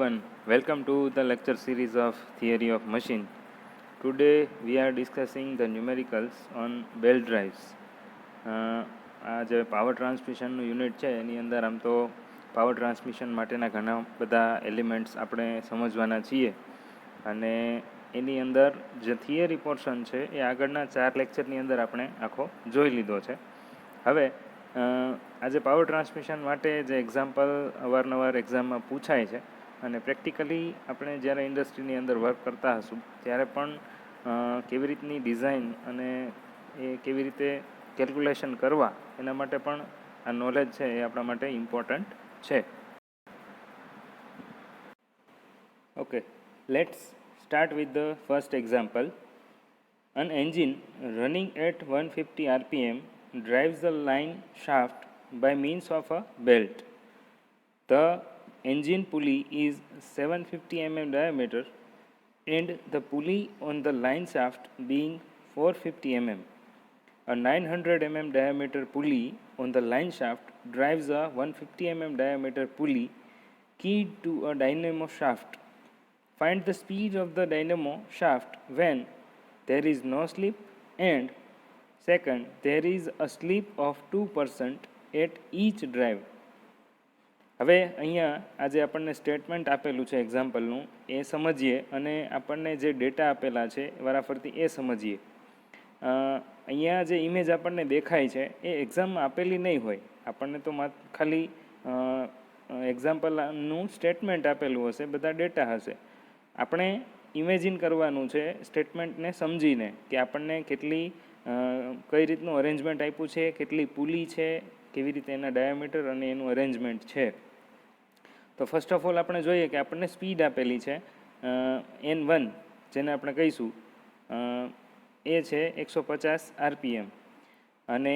everyone, welcome to the lecture series of Theory of Machine. Today we are discussing the numericals on belt drives. આ જે power ટ્રાન્સમિશનનું unit છે એની અંદર આમ તો power transmission માટેના ઘણા બધા એલિમેન્ટ્સ આપણે સમજવાના છીએ અને એની અંદર જે થિયરી પોર્શન છે એ આગળના 4 લેક્ચરની અંદર આપણે આખો જોઈ લીધો છે. હવે આજે પાવર ટ્રાન્સમિશન માટે જે એક્ઝામ્પલ અવારનવાર એક્ઝામમાં પૂછાય છે અને પ્રેક્ટિકલી આપણે જ્યારે ઇન્ડસ્ટ્રીની અંદર વર્ક કરતા હશું ત્યારે પણ કેવી રીતની ડિઝાઇન અને એ કેવી રીતે કેલ્ક્યુલેશન કરવા એના માટે પણ આ નોલેજ છે એ આપણા માટે ઇમ્પોર્ટન્ટ છે. Okay, let's start with the first example. An engine running at 150 rpm drives the line shaft by means of a belt. The engine pulley is 750 mm diameter and the pulley on the line shaft being 450 mm. A 900 mm diameter pulley on the line shaft drives a 150 mm diameter pulley keyed to a dynamo shaft. Find the speed of the dynamo shaft when there is no slip and second, there is a slip of 2% at each drive. હવે અહીંયા આજે આપણને statement આપેલું છે એક્ઝામ્પલનું એ સમજીએ અને આપણને જે ડેટા આપેલા છે વારાફરતી એ સમજીએ. અહીંયા જે ઇમેજ આપણને દેખાય છે એ એક્ઝામમાં આપેલી નહીં હોય, આપણને તો ખાલી એક્ઝામ્પલનું સ્ટેટમેન્ટ આપેલું હશે, બધા ડેટા હશે. આપણે ઇમેજિન કરવાનું છે સ્ટેટમેન્ટને સમજીને કે આપણને કેટલી કઈ રીતનું અરેન્જમેન્ટ આપ્યું છે, કેટલી પુલી છે, કેવી રીતે એના ડાયામીટર અને એનું અરેન્જમેન્ટ છે. તો ફર્સ્ટ ઓફ ઓલ આપણે જોઈએ કે આપણને સ્પીડ આપેલી છે N1, જેને આપણે કહીશું એ છે 150 RPM અને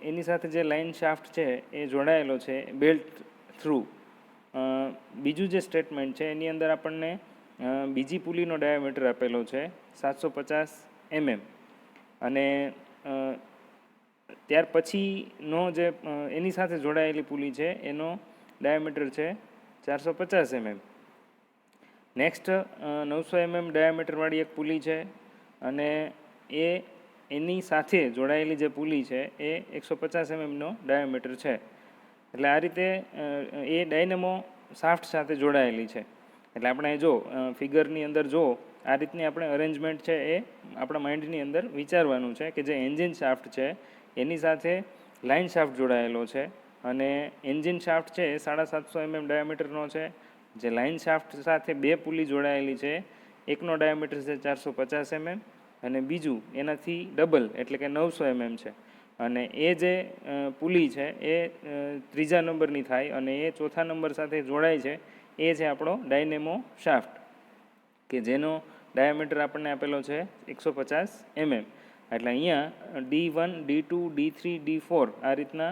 એની સાથે જે લાઇન શાફ્ટ છે એ જોડાયેલો છે બેલ્ટ થ્રુ. બીજું જે સ્ટેટમેન્ટ છે એની અંદર આપણને બીજી પુલીનો ડાયામીટર આપેલો છે 750 mm અને ત્યાર પછીનો જે એની સાથે જોડાયેલી પુલી છે એનો ડાયામીટર છે 450 mm. નેક્સ્ટ 900 mm ડાયામીટરવાળી એક પુલી છે અને એની સાથે જોડાયેલી જે પુલી છે એ 150 mmનો ડાયામીટર છે. એટલે આ રીતે એ ડાયનેમો શાફ્ટ સાથે જોડાયેલી છે. એટલે આપણે જો ફિગરની અંદર જો આ રીતની આપણે અરેન્જમેન્ટ છે એ આપણા માઇન્ડની અંદર વિચારવાનું છે કે જે એન્જિન શાફ્ટ છે એની સાથે લાઇન શાફ્ટ જોડાયેલો છે અને એન્જિન શાફ્ટ છે એ 750 mm ડાયામીટરનો છે. જે લાઇન શાફ્ટ સાથે બે પુલી જોડાયેલી છે, એકનો ડાયામીટર છે 450 mm અને બીજું એનાથી ડબલ એટલે કે 900 mm છે. અને એ જે પુલી છે એ ત્રીજા નંબરની થાય અને એ ચોથા નંબર સાથે જોડાય છે, એ છે આપણો ડાયનેમો શાફ્ટ કે જેનો ડાયામીટર આપણને આપેલો છે 150 mm. એટલે અહીંયા D1, D2, D3, D4 આ રીતના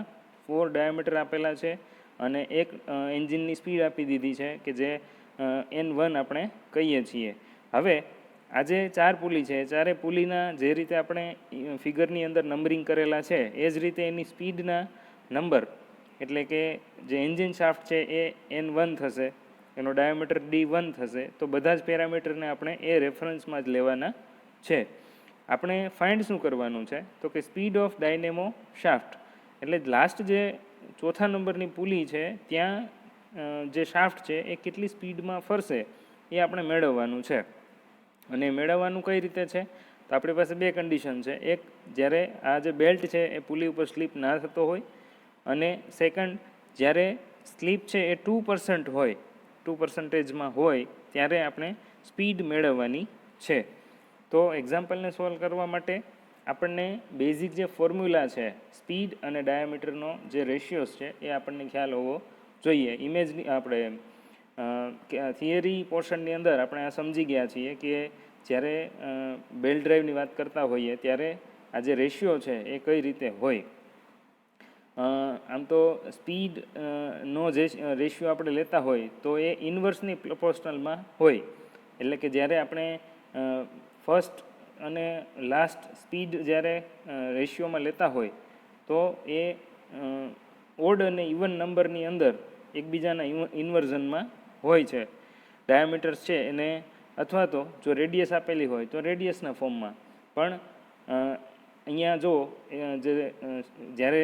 4 ડાયામીટર આપેલા છે અને એક એન્જિનની સ્પીડ આપી દીધી છે કે જે N1 આપણે કહીએ છીએ. હવે આ જે 4 પુલી છે, ચારે પુલીના જે રીતે આપણે ફિગરની અંદર નંબરિંગ કરેલા છે એ જ રીતે એની સ્પીડના નંબર એટલે કે જે એન્જિન શાફ્ટ છે એ N1 થશે, એનો ડાયામીટર D1 થશે. તો બધા જ પેરામીટરને આપણે એ રેફરન્સમાં જ લેવાના છે. આપણે ફાઇન્ડ શું કરવાનું છે તો કે સ્પીડ ઓફ ડાયનેમો શાફ્ટ એટલે લાસ્ટ જે ચોથા નંબરની પુલી છે ત્યાં જે શાફ્ટ છે એ કેટલી સ્પીડમાં ફરશે એ આપણે મેળવવાનું છે. અને મેળવવાનું કઈ રીતે છે તો આપણી પાસે બે કન્ડિશન છે. એક, જ્યારે આ જે બેલ્ટ છે એ પુલી ઉપર સ્લીપ ના થતો હોય અને સેકન્ડ, જ્યારે સ્લીપ છે એ 2% હોય, 2%માં હોય ત્યારે આપણે સ્પીડ મેળવવાની છે. તો એક્ઝામ્પલને સોલ્વ કરવા માટે આપણને બેઝિક જે ફોર્મ્યુલા છે સ્પીડ અને ડાયામીટરનો જે રેશિયોસ છે એ આપણને ખ્યાલ હોવો જોઈએ. ઇમેજની આપણે થિયરી પોર્શનની અંદર આપણે આ સમજી ગયા છીએ કે જ્યારે બેલ્ટ ડ્રાઈવની વાત કરતા હોઈએ ત્યારે આ જે રેશિયો છે એ કઈ રીતે હોય. આમ તો સ્પીડનો જે રેશિયો આપણે લેતા હોય તો એ ઇન્વર્સની પ્રોપોર્શનલમાં હોય. એટલે કે જ્યારે આપણે ફર્સ્ટ અને લાસ્ટ સ્પીડ જ્યારે રેશિયોમાં લેતા હોય તો એ ઓડ અને ઇવન નંબરની અંદર એકબીજાના ઇન્વર્ઝનમાં હોય છે. ડાયામીટર્સ છે એને, અથવા તો જો રેડિયસ આપેલી હોય તો રેડિયસના ફોર્મમાં પણ અહીંયા જો જ્યારે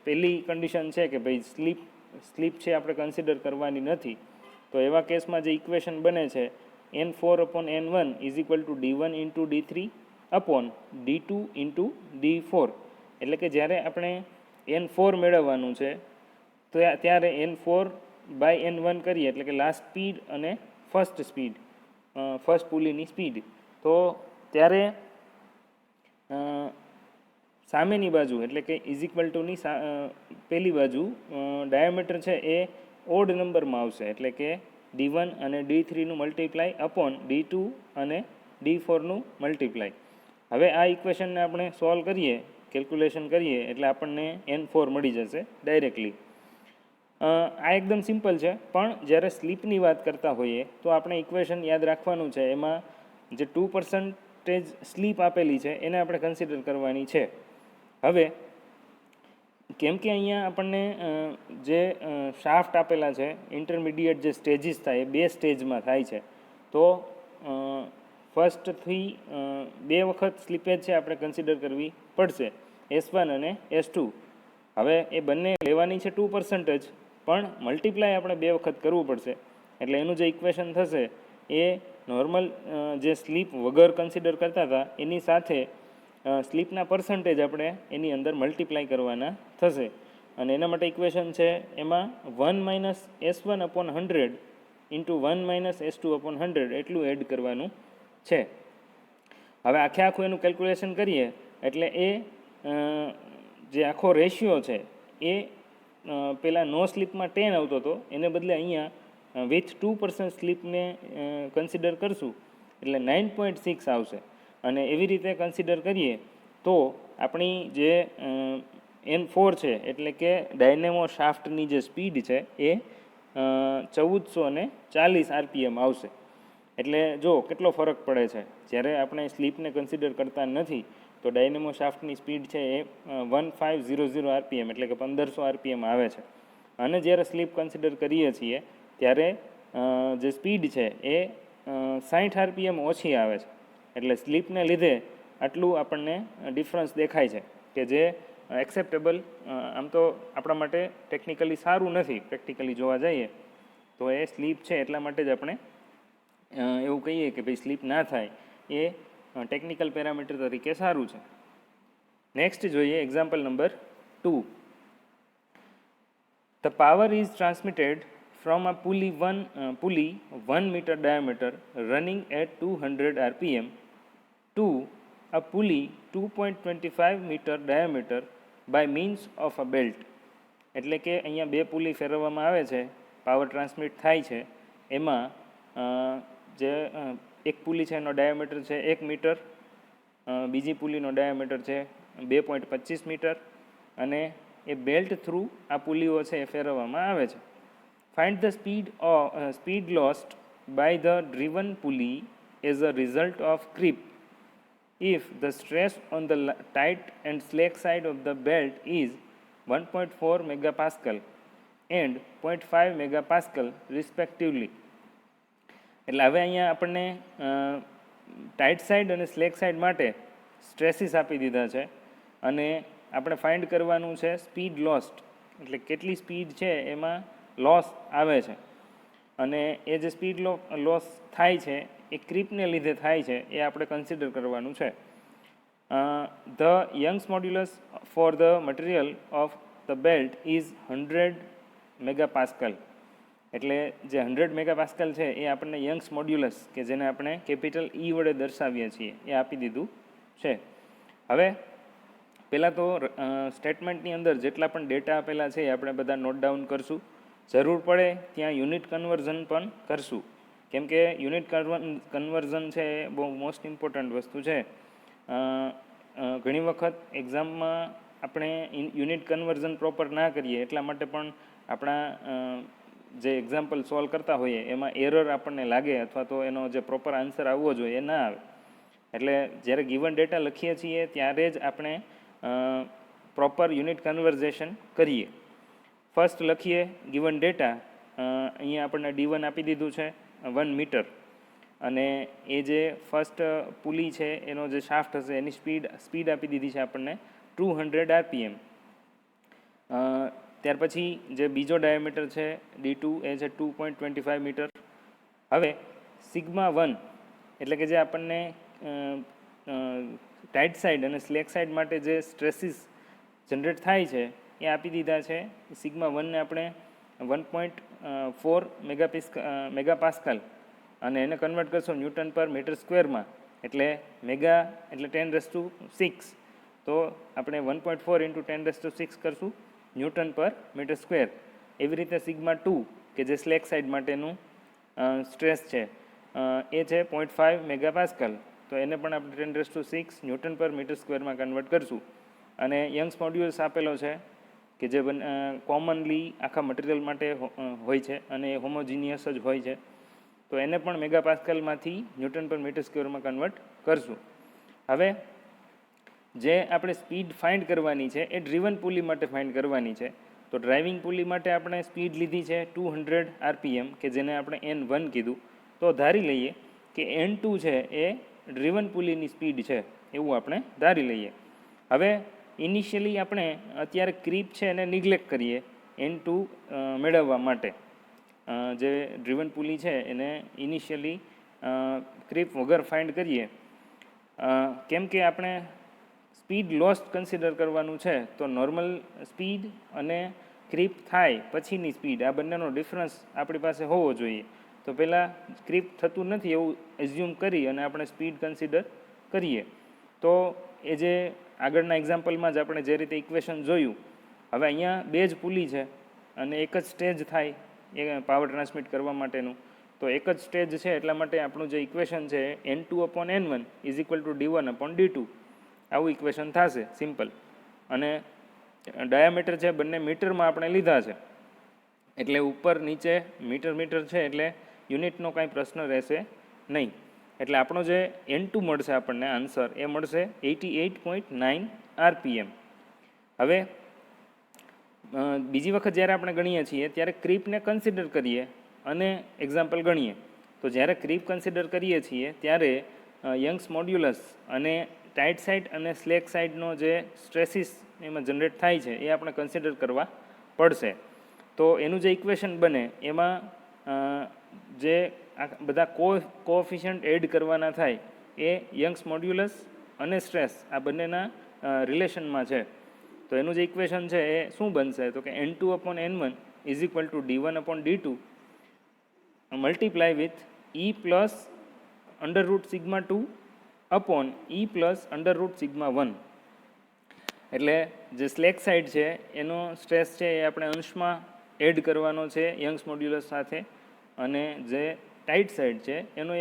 પહેલી કન્ડિશન છે કે ભાઈ સ્લીપ છે આપણે કન્સિડર કરવાની નથી, તો એવા કેસમાં જે ઇક્વેશન બને છે n4/n1 = d1 × d3/d2 × d4, એટલે કે જ્યારે આપણે n4 મેળવવાનું છે તો ત્યારે n4/n1 કરીએ, એટલે કે લાસ્ટ સ્પીડ અને ફર્સ્ટ પુલીની સ્પીડ, તો ત્યારે સામેની બાજુ એટલે કે = પહેલી બાજુ ડાયામીટર છે એ ઓડ નંબરમાં આવશે, એટલે કે d1 અને d3નું મલ્ટીપ્લાય અપોન d2 અને d4નું મલ્ટીપ્લાય. હવે આ ઇક્વેશનને આપણે સોલ્વ કરીએ, કેલ્ક્યુલેશન કરીએ, એટલે આપણને n4 મળી જશે ડાયરેક્ટલી. આ એકદમ સિમ્પલ છે, પણ જ્યારે સ્લીપની વાત કરતા હોઈએ તો આપણે ઇક્વેશન યાદ રાખવાનું છે. એમાં જે 2% સ્લીપ આપેલી છે એને આપણે કન્સિડર કરવાની છે. હવે કેમ કે અહીંયા આપણને જે શાફ્ટ આપેલા છે, ઇન્ટરમીડિયેટ જે સ્ટેજીસ થાય એ 2 સ્ટેજમાં થાય છે, તો ફર્સ્ટથી 2 વખત સ્લીપેજ છે આપણે કન્સિડર કરવી પડશે, S1 અને S2. હવે એ બંને લેવાની છે 2%, પણ મલ્ટીપ્લાય આપણે 2 વખત કરવું પડશે, એટલે એનું જે ઇક્વેશન થશે એ નોર્મલ જે સ્લીપ વગર કન્સિડર કરતા હતા એની સાથે સ્લીપના પર્સન્ટેજ આપણે એની અંદર મલ્ટીપ્લાય કરવાના થશે. અને એના માટે ઇક્વેશન છે એમાં 1 - S1/100 × 1 - S2/100 એટલું એડ કરવાનું છે. હવે આખું એનું કેલ્ક્યુલેશન કરીએ એટલે એ જે આખો રેશિયો છે એ પહેલાં નો સ્લીપમાં 10 આવતો હતો, એને બદલે અહીંયા વિથ 2% સ્લીપને કન્સિડર કરશું એટલે 9.6 આવશે. અને એવી રીતે કન્સિડર કરીએ તો આપણી જે n4 છે, એટલે કે ડાયનેમો શાફ્ટની જે સ્પીડ છે એ 1440 RPM આવશે. એટલે જો કેટલો ફરક પડે છે, જ્યારે આપણે સ્લીપને કન્સિડર કરતા નથી તો ડાયનેમો શાફ્ટની સ્પીડ છે એ 1500 RPM એટલે કે 1500 RPM આવે છે, અને જ્યારે સ્લીપ કન્સિડર કરીએ છીએ ત્યારે જે સ્પીડ છે એ 60 RPM ઓછી આવે છે. એટલે સ્લીપને લીધે આટલું આપણને ડિફરન્સ દેખાય છે કે જે એક્સેપ્ટેબલ આમ તો આપણા માટે ટેકનિકલી સારું નથી. પ્રેક્ટિકલી જોવા જઈએ તો એ સ્લીપ છે એટલા માટે જ આપણે એવું કહીએ કે ભાઈ સ્લીપ ના થાય એ ટેકનિકલ પેરામીટર તરીકે સારું છે. નેક્સ્ટ જોઈએ example number 2. The power is transmitted from a pulley 1 meter diameter running at 200 RPM to a pulley 2.25 meter diameter by means of a belt. એટલે કે અહીંયા 2 પુલી ફેરવવામાં આવે છે, પાવર ટ્રાન્સમિટ થાય છે. એમાં જે એક પુલી છે એનો ડાયામીટર છે 1 મીટર, બીજી પુલીનો ડાયામીટર છે 2.25 મીટર, અને એ બેલ્ટ થ્રુ આ પુલીઓ છે એ ફેરવવામાં આવે છે. Find the speed lost by the driven pulley as a result of creep if the stress on the tight and slack side of the belt is 1.4 megapascal and 0.5 megapascal respectively. એટલે હવે અહીંયા આપણને tight side અને slack side માટે stresses આપી દીધા છે, અને આપણે ફાઇન્ડ કરવાનું છે સ્પીડ લોસ્ટ, એટલે કેટલી સ્પીડ છે એમાં લોસ આવે છે, અને એ જે સ્પીડ લોસ થાય છે એ ક્રીપને લીધે થાય છે એ આપણે કન્સિડર કરવાનું છે. The Young's modulus for the material of the belt is 100 મેગાપાસ્કલ. એટલે જે 100 મેગાપાસ્કલ છે એ આપણને યંગ્સ મોડ્યુલસ, કે જેને આપણે કેપિટલ E વડે દર્શાવીએ છીએ, એ આપી દીધું છે. હવે પહેલાં તો સ્ટેટમેન્ટની અંદર જેટલા પણ ડેટા આપેલા છે એ આપણે બધા નોટ ડાઉન કરશું. જરૂર પડે ત્યાં યુનિટ કન્વર્ઝન પણ કરશું, કેમ કે યુનિટ કન્વર્ઝન છે એ બહુ મોસ્ટ ઇમ્પોર્ટન્ટ વસ્તુ છે. ઘણી વખત એક્ઝામમાં આપણે યુનિટ કન્વર્ઝન પ્રોપર ના કરીએ એટલા માટે પણ આપણા જે એક્ઝામ્પલ સોલ્વ કરતા હોઈએ એમાં એરર આપણને લાગે, અથવા તો એનો જે પ્રોપર આન્સર આવવો જોઈએ એ ના આવે. એટલે જ્યારે ગિવન ડેટા લખીએ છીએ ત્યારે જ આપણે પ્રોપર યુનિટ કન્વર્ઝેશન કરીએ. ફર્સ્ટ લખીએ ગિવન ડેટા, અહીંયા આપણને D1 આપી દીધું છે, 1 મીટર, અને એ જે ફર્સ્ટ પુલી છે એનો જે શાફ્ટ હશે એની સ્પીડ આપી દીધી છે આપણને 200 RPM. ત્યાર પછી જે બીજો ડાયામીટર છે D2 એ છે 2.25 મીટર. હવે સિગ્મા 1 એટલે કે જે આપણને ટાઇટ સાઇડ અને સ્લેક સાઇડ માટે જે સ્ટ્રેસીસ જનરેટ થાય છે એ આપી દીધા છે. સિગ્મા 1ને આપણે 1.4 મેગાપાસ્કલ અને એને કન્વર્ટ કરશો ન્યૂટન પર મીટર સ્ક્વેરમાં, એટલે મેગા એટલે 10⁶, તો આપણે 1.4 × 10⁶ કરશું ન્યૂટન પર મીટર સ્ક્વેર. એવી રીતે સિગ્મા 2 કે જે સ્લેક સાઇડ માટેનું સ્ટ્રેસ છે એ છે 0.5 મેગાપાસ્કલ, તો એને પણ આપણે 10⁶ ન્યૂટન પર મીટર સ્ક્વેરમાં કન્વર્ટ કરશું. અને યંગ્સ મોડ્યુલસ આપેલો છે કે જે કોમનલી આખા મટીરિયલ માટે હોય છે અને હોમોજીનિયસ જ હોય છે, તો એને પણ મેગાપાસ્કલમાંથી ન્યૂટન પર મીટર સ્ક્વેરમાં કન્વર્ટ કરશું. હવે જે આપણે સ્પીડ ફાઇન્ડ કરવાની છે એ ડ્રીવન પુલી માટે ફાઇન્ડ કરવાની છે. તો ડ્રાઇવિંગ પુલી માટે આપણે સ્પીડ લીધી છે 200 RPM કે જેને આપણે N1 કીધું. તો ધારી લઈએ કે N2 છે એ ડ્રીવન પુલીની સ્પીડ છે એવું આપણે ધારી લઈએ. હવે ઇનિશિયલી આપણે અત્યારે ક્રીપ છે એને નિગ્લેક્ટ કરીએ N2 મેળવવા માટે. જે ડ્રીવન પુલી છે એને ઇનિશિયલી ક્રીપ વગર ફાઇન્ડ કરીએ, કેમ કે આપણે સ્પીડ લોસ્ટ કન્સિડર કરવાનું છે. તો નોર્મલ સ્પીડ અને ક્રીપ થાય પછીની સ્પીડ આ બંનેનો ડિફરન્સ આપણી પાસે હોવો જોઈએ. તો પહેલાં ક્રીપ થતું નથી એવું એઝ્યુમ કરી અને આપણે સ્પીડ કન્સિડર કરીએ. તો એ જે આગળના એક્ઝામ્પલમાં જ આપણે જે રીતે ઇક્વેશન જોયું, હવે અહીંયા બે જ પુલી છે અને એક જ સ્ટેજ થાય એ પાવર ટ્રાન્સમિટ કરવા માટેનું. તો એક જ સ્ટેજ છે એટલા માટે આપણું જે ઇક્વેશન છે N2/N1 = D1/D2 આવું ઇક્વેશન થશે સિમ્પલ. અને ડાયામીટર છે બંને મીટરમાં આપણે લીધા છે, એટલે ઉપર નીચે મીટર છે એટલે યુનિટનો કાંઈ પ્રશ્ન રહેશે નહીં. એટલે આપણો જે N2 મળશે આપણને આન્સર એ મળશે 88.9 RPM. હવે બીજી વખત જ્યારે આપણે ગણીએ છીએ ત્યારે ક્રીપને કન્સિડર કરીએ અને એક્ઝામ્પલ ગણીએ. તો જ્યારે ક્રીપ કન્સિડર કરીએ છીએ ત્યારે યંગ્સ મોડ્યુલસ અને ટાઇટ સાઇડ અને સ્લેક સાઇડનો જે સ્ટ્રેસીસ એમાં જનરેટ થાય છે એ આપણે કન્સિડર કરવા પડશે. તો એનું જે ઇક્વેશન બને એમાં જે બધા કોએફિશિયન્ટ એડ કરવાના થાય એ યંગ્સ મોડ્યુલસ અને સ્ટ્રેસ આ બંનેના રિલેશનમાં છે. તો એનું જે ઇક્વેશન છે એ શું બનશે, તો કે N2/N1 = D1/D2 multiply with E plus √σ2 upon E plus √σ1. એટલે જે સ્લેક સાઇડ છે એનો સ્ટ્રેસ છે એ આપણે અંશમાં એડ કરવાનો છે યંગ્સ મોડ્યુલસ સાથે, અને જે ટાઇટ સાઇડ છે એનો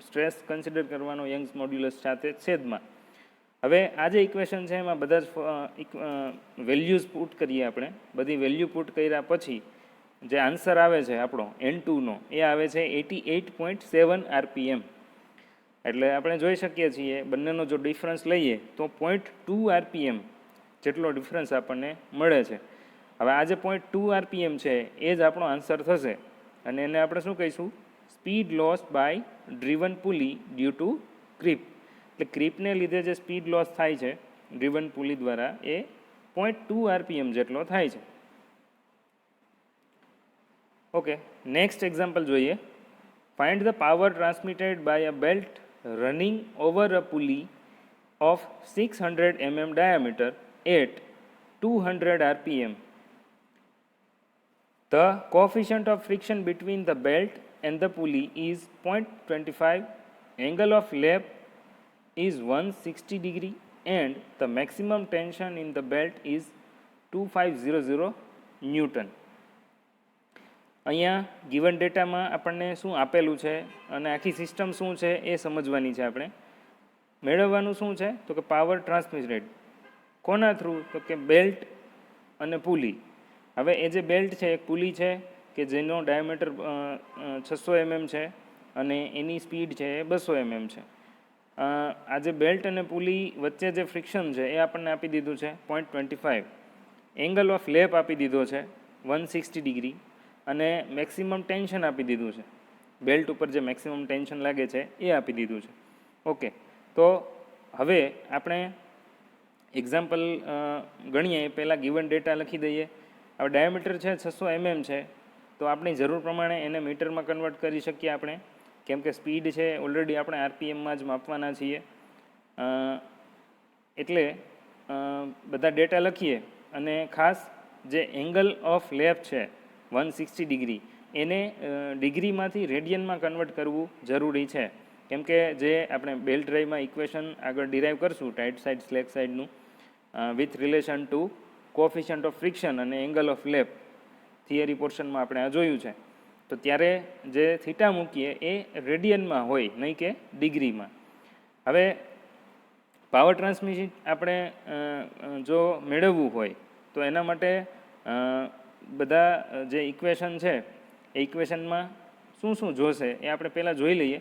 સ્ટ્રેસ કન્સિડર કરવાનો યંગ્સ મોડ્યુલસ સાથે છેદમાં. હવે આ જે ઇક્વેશન છે એમાં બધા જ વેલ્યુઝ પુટ કરીએ આપણે. બધી વેલ્યુ પુટ કર્યા પછી જે આન્સર આવે છે આપણો N2નો એ આવે છે 88.7 RPM. એટલે આપણે જોઈ શકીએ છીએ બંનેનો જો ડિફરન્સ લઈએ તો 0.2 RPM જેટલો ડિફરન્સ આપણને મળે છે. હવે આ જે 0.2 RPM છે એ જ આપણો આન્સર થશે, અને એને આપણે શું કહીશું, speed loss by driven pulley due to creep. એટલે ક્રીપને લીધે જે સ્પીડ લોસ થાય છે ડ્રીવન પુલી દ્વારા એ 0.2 RPM જેટલો થાય છે. ઓકે, નેક્સ્ટ એક્ઝામ્પલ જોઈએ. Find the power transmitted by a belt running over a pulley of 600 mm diameter at 200 RPM. The coefficient of friction between the belt and the pulley is 0.25, angle of lap is 160 degree and the maximum tension in the belt is 2500 Newton. અહીંયા given ડેટામાં આપણને શું આપેલું છે અને આખી system શું છે એ સમજવાની છે આપણે. મેળવવાનું શું છે, તો કે પાવર ટ્રાન્સમિટેડ કોના થ્રુ, તો કે બેલ્ટ અને પુલી. હવે એ જે બેલ્ટ છે એક પુલી છે કે જેનો ડાયામીટર 600 mm છે અને એની સ્પીડ છે એ 200 mm છે. આ જે બેલ્ટ અને પુલી વચ્ચે જે ફ્રિક્શન છે એ આપણને આપી દીધું છે 0.25. એંગલ ઓફ લેપ આપી દીધો છે 160 ડિગ્રી અને મેક્સિમમ ટેન્શન આપી દીધું છે બેલ્ટ ઉપર જે મેક્સિમમ ટેન્શન લાગે છે એ આપી દીધું છે. ઓકે, તો હવે આપણે એક્ઝામ્પલ ગણીએ એ પહેલાં ગિવન ડેટા લખી દઈએ. હવે ડાયામીટર છે 600 mm છે, તો આપણી જરૂર પ્રમાણે એને મીટરમાં કન્વર્ટ કરી શકીએ આપણે, કેમ કે સ્પીડ છે ઓલરેડી આપણે આરપીએમમાં જ માપવાના છીએ. એટલે બધા ડેટા લખીએ અને ખાસ જે એંગલ ઓફ લેફ્ટ છે 160 ડિગ્રી એને ડિગ્રીમાંથી રેડિયનમાં કન્વર્ટ કરવું જરૂરી છે, કેમ કે જે આપણે બેલ્ટ ડ્રાઈવમાં ઇક્વેશન આગળ ડિરાઈવ કરશું ટાઈટ સાઈડ સ્લેક સાઈડનું with relation to coefficient of friction અને એંગલ ઓફ લેપ થિયરી પોર્શનમાં આપણે આ જોયું છે. તો ત્યારે જે થીટા મૂકીએ એ રેડિયનમાં હોય, નહીં કે ડિગ્રીમાં. હવે પાવર ટ્રાન્સમિશન આપણે જો મેળવવું હોય તો એના માટે બધા જે ઇક્વેશન છે એ ઇક્વેશનમાં શું શું જોશે એ આપણે પહેલાં જોઈ લઈએ.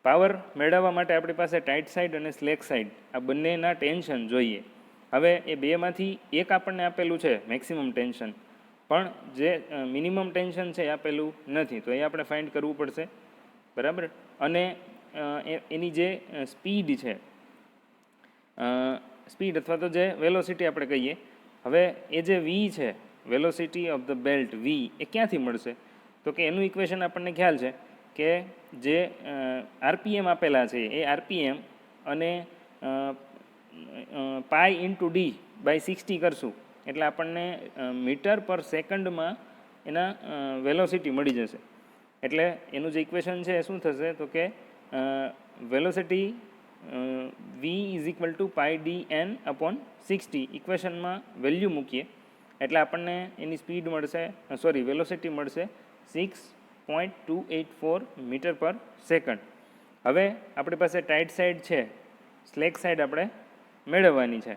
પાવર મેળવવા માટે આપણી પાસે ટાઈટ સાઈડ અને સ્લેક સાઈડ આ બંનેના ટેન્શન જોઈએ. હવે એ બેમાંથી એક આપણને આપેલું છે મેક્સિમમ ટેન્શન, પણ જે મિનિમમ ટેન્શન છે એ આપેલું નથી, તો એ આપણે ફાઇન્ડ કરવું પડશે, બરાબર. અને એની જે સ્પીડ છે, સ્પીડ અથવા તો જે વેલોસિટી આપણે કહીએ, હવે એ જે વી છે વેલોસિટી ઓફ ધ બેલ્ટ વી એ ક્યાંથી મળશે? તો કે એનું ઇક્વેશન આપણને ખ્યાલ છે કે જે આરપીએમ આપેલા છે એ આરપીએમ અને પાઈ ઇન્ટુ ડી બાય 60 કરશું એટલે આપણને મીટર પર સેકન્ડમાં એના વેલોસિટી મળી જશે. એટલે એનું જે ઇક્વેશન છે એ શું થશે? તો કે velocity V is equal to pi D N upon 60 ઇક્વેશનમાં વેલ્યુ મૂકીએ એટલે આપણને એની સ્પીડ મળશે, સોરી વેલોસિટી મળશે 6.284 મીટર પર સેકન્ડ. હવે આપણી પાસે ટાઈટ સાઈડ છે, સ્લેક સાઈડ આપણે મેળવવાની છે,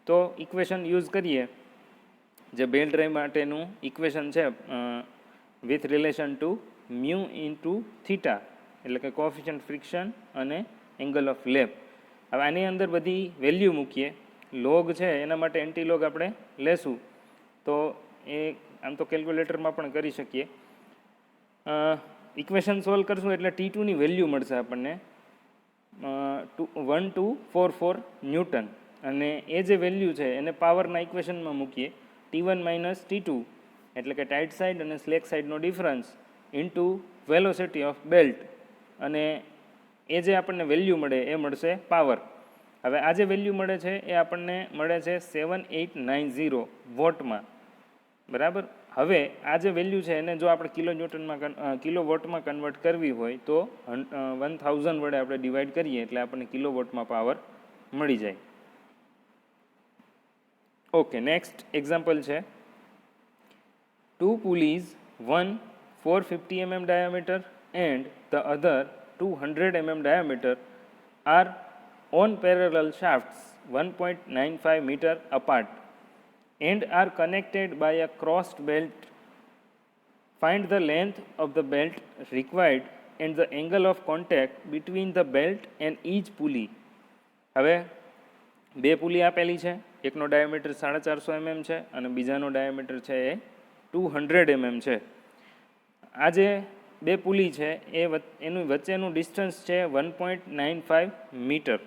તો ઇક્વેશન યુઝ કરીએ જે બેલ્ટ ડ્રાઈવ માટેનું ઇક્વેશન છે with relation to mu into theta, એટલે કે કોફિશિયન્ટ ફ્રિક્શન અને એંગલ ઓફ લેપ. હવે આની અંદર બધી વેલ્યુ મૂકીએ. લોગ છે એના માટે એન્ટી લોગ આપણે લેશું, તો એ આમ તો કેલ્ક્યુલેટરમાં પણ કરી શકીએ. ઇક્વેશન સોલ્વ કરશું એટલે T2ની વેલ્યુ મળશે આપણને 1244 ન્યૂટન, અને એ જે વેલ્યુ છે એને પાવરના ઇક્વેશનમાં મૂકીએ T1 માઇનસ T2 એટલે કે ટાઈટ સાઈડ અને સ્લેક સાઈડનો difference into velocity of belt, અને એ જે આપણને વેલ્યુ મળે એ મળશે પાવર. હવે આ જે વેલ્યુ મળે છે એ આપણને મળે છે 7890 વોટમાં, બરાબર. હવે આ જે વેલ્યુ છે એને જો આપણે કિલો ન્યૂટનમાં કિલો વોટમાં કન્વર્ટ કરવી હોય તો 1000 વડે આપણે ડિવાઈડ કરીએ એટલે આપણને કિલો વોટમાં પાવર મળી જાય. ઓકે, નેક્સ્ટ એક્ઝામ્પલ છે 2 pulleys, one 450 mm diameter and the other 200 mm diameter are on parallel shafts 1.95 meter apart and are connected by a crossed belt. Find the length of the belt required and the angle of contact between the belt and each pulley. હવે બે pulley આપેલી છે, એકનો diameter 450 mm છે અને બીજાનો diameter છે એ 200 mm છે. આ જે બે પુલી છે એ એનું વચ્ચેનું ડિસ્ટન્સ છે 1.95 મીટર.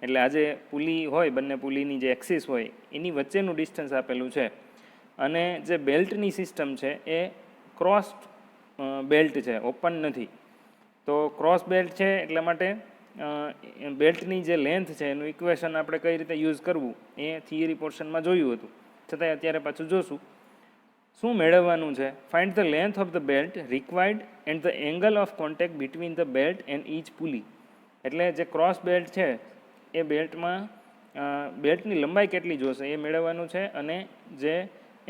એટલે આ જે પુલી હોય, બંને પુલીની જે એક્સિસ હોય એની વચ્ચેનું ડિસ્ટન્સ આપેલું છે. અને જે બેલ્ટની સિસ્ટમ છે એ ક્રોસ બેલ્ટ છે, ઓપન નથી. તો ક્રોસ બેલ્ટ છે એટલા માટે બેલ્ટની જે લેન્થ છે એનું ઇક્વેશન આપણે કઈ રીતે યુઝ કરવું એ થિયરી પોર્શનમાં જોયું હતું, છતાંય અત્યારે પાછું જોશું. શું મેળવવાનું છે? Find the length of the belt required and the angle of contact between the belt and each pulley. એટલે જે ક્રોસ બેલ્ટ છે એ બેલ્ટમાં બેલ્ટની લંબાઈ કેટલી જોશે એ મેળવવાનું છે, અને જે